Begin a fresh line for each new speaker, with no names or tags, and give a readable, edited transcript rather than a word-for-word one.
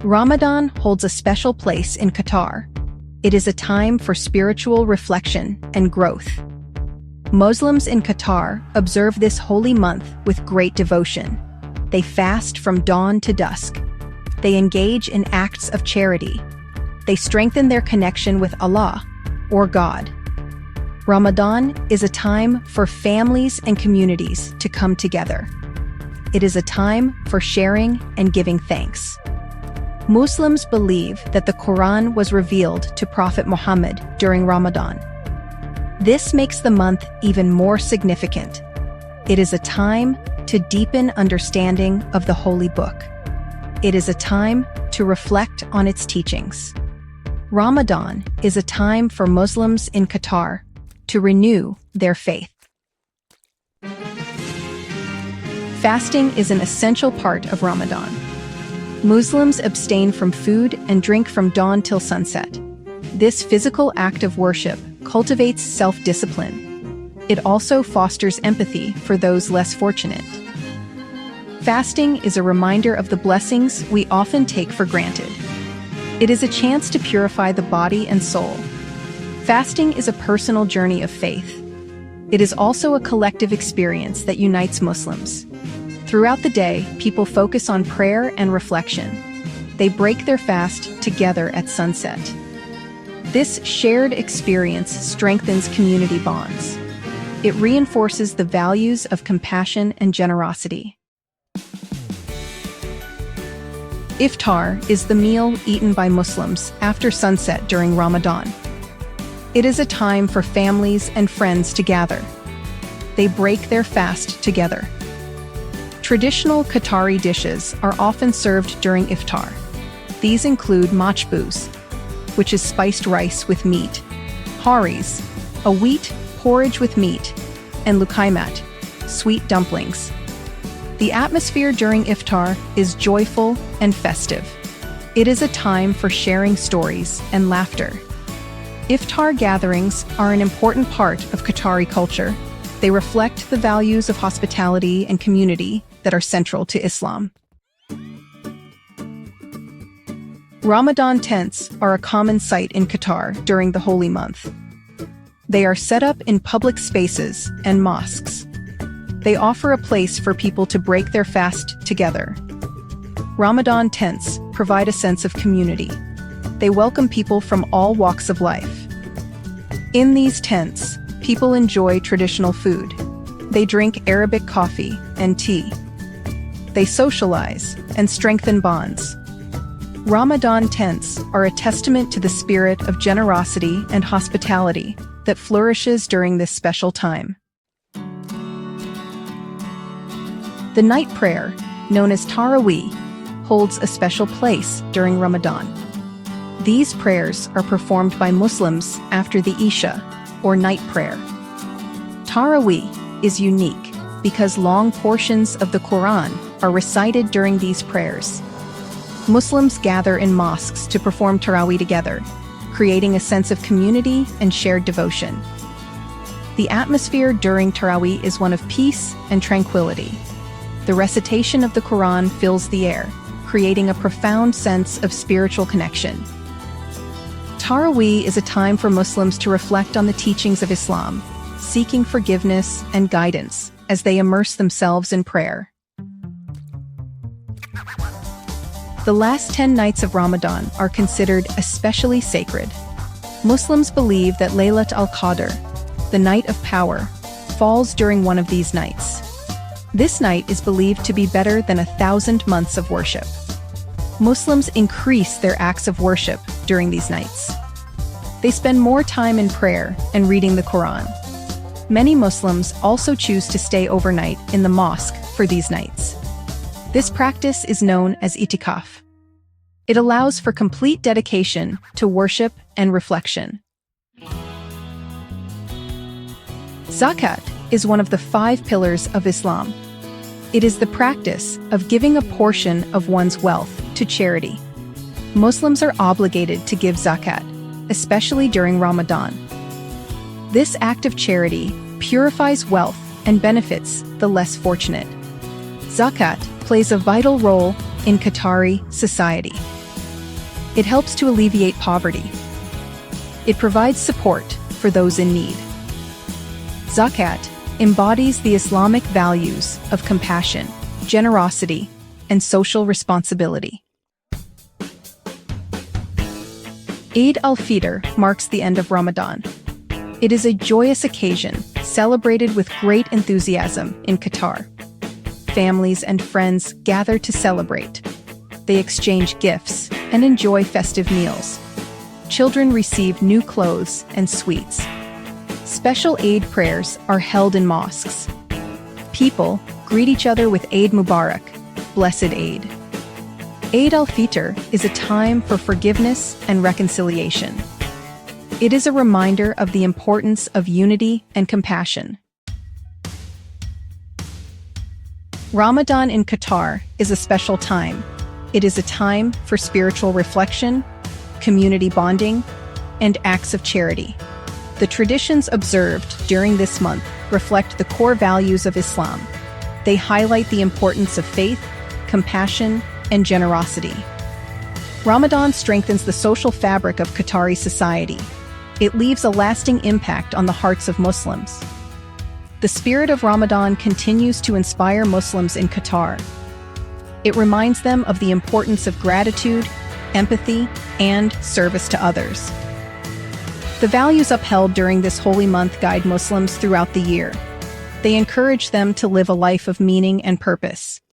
Ramadan holds a special place in Qatar. It is a time for spiritual reflection and growth. Muslims in Qatar observe this holy month with great devotion. They fast from dawn to dusk. They engage in acts of charity. They strengthen their connection with Allah, or God. Ramadan is a time for families and communities to come together. It is a time for sharing and giving thanks. Muslims believe that the Quran was revealed to Prophet Muhammad during Ramadan. This makes the month even more significant. It is a time to deepen understanding of the Holy Book. It is a time to reflect on its teachings. Ramadan is a time for Muslims in Qatar to renew their faith. Fasting is an essential part of Ramadan. Muslims abstain from food and drink from dawn till sunset. This physical act of worship cultivates self-discipline. It also fosters empathy for those less fortunate. Fasting is a reminder of the blessings we often take for granted. It is a chance to purify the body and soul. Fasting is a personal journey of faith. It is also a collective experience that unites Muslims. Throughout the day, people focus on prayer and reflection. They break their fast together at sunset. This shared experience strengthens community bonds. It reinforces the values of compassion and generosity. Iftar is the meal eaten by Muslims after sunset during Ramadan. It is a time for families and friends to gather. They break their fast together. Traditional Qatari dishes are often served during Iftar. These include machbouz, which is spiced rice with meat, haris, a wheat porridge with meat, and lukaimat, sweet dumplings. The atmosphere during Iftar is joyful and festive. It is a time for sharing stories and laughter. Iftar gatherings are an important part of Qatari culture. They reflect the values of hospitality and community that are central to Islam. Ramadan tents are a common sight in Qatar during the holy month. They are set up in public spaces and mosques. They offer a place for people to break their fast together. Ramadan tents provide a sense of community. They welcome people from all walks of life. In these tents, people enjoy traditional food. They drink Arabic coffee and tea. They socialize and strengthen bonds. Ramadan tents are a testament to the spirit of generosity and hospitality that flourishes during this special time. The night prayer, known as Taraweeh, holds a special place during Ramadan. These prayers are performed by Muslims after the Isha, or night prayer. Taraweeh is unique because long portions of the Quran are recited during these prayers. Muslims gather in mosques to perform Taraweeh together, creating a sense of community and shared devotion. The atmosphere during Taraweeh is one of peace and tranquility. The recitation of the Quran fills the air, creating a profound sense of spiritual connection. Taraweeh is a time for Muslims to reflect on the teachings of Islam, seeking forgiveness and guidance as they immerse themselves in prayer. The last 10 nights of Ramadan are considered especially sacred. Muslims believe that Laylat al-Qadr, the night of power, falls during one of these nights. This night is believed to be better than 1,000 months of worship. Muslims increase their acts of worship during these nights. They spend more time in prayer and reading the Quran. Many Muslims also choose to stay overnight in the mosque for these nights. This practice is known as itikaf. It allows for complete dedication to worship and reflection. Zakat is one of the 5 pillars of Islam. It is the practice of giving a portion of one's wealth to charity. Muslims are obligated to give zakat, especially during Ramadan. This act of charity purifies wealth and benefits the less fortunate. Zakat plays a vital role in Qatari society. It helps to alleviate poverty. It provides support for those in need. Zakat embodies the Islamic values of compassion, generosity, and social responsibility. Eid al-Fitr marks the end of Ramadan. It is a joyous occasion celebrated with great enthusiasm in Qatar. Families and friends gather to celebrate. They exchange gifts and enjoy festive meals. Children receive new clothes and sweets. Special Eid prayers are held in mosques. People greet each other with Eid Mubarak, Blessed Eid. Eid al-Fitr is a time for forgiveness and reconciliation. It is a reminder of the importance of unity and compassion. Ramadan in Qatar is a special time. It is a time for spiritual reflection, community bonding, and acts of charity. The traditions observed during this month reflect the core values of Islam. They highlight the importance of faith, compassion, and generosity. Ramadan strengthens the social fabric of Qatari society. It leaves a lasting impact on the hearts of Muslims. The spirit of Ramadan continues to inspire Muslims in Qatar. It reminds them of the importance of gratitude, empathy, and service to others. The values upheld during this holy month guide Muslims throughout the year. They encourage them to live a life of meaning and purpose.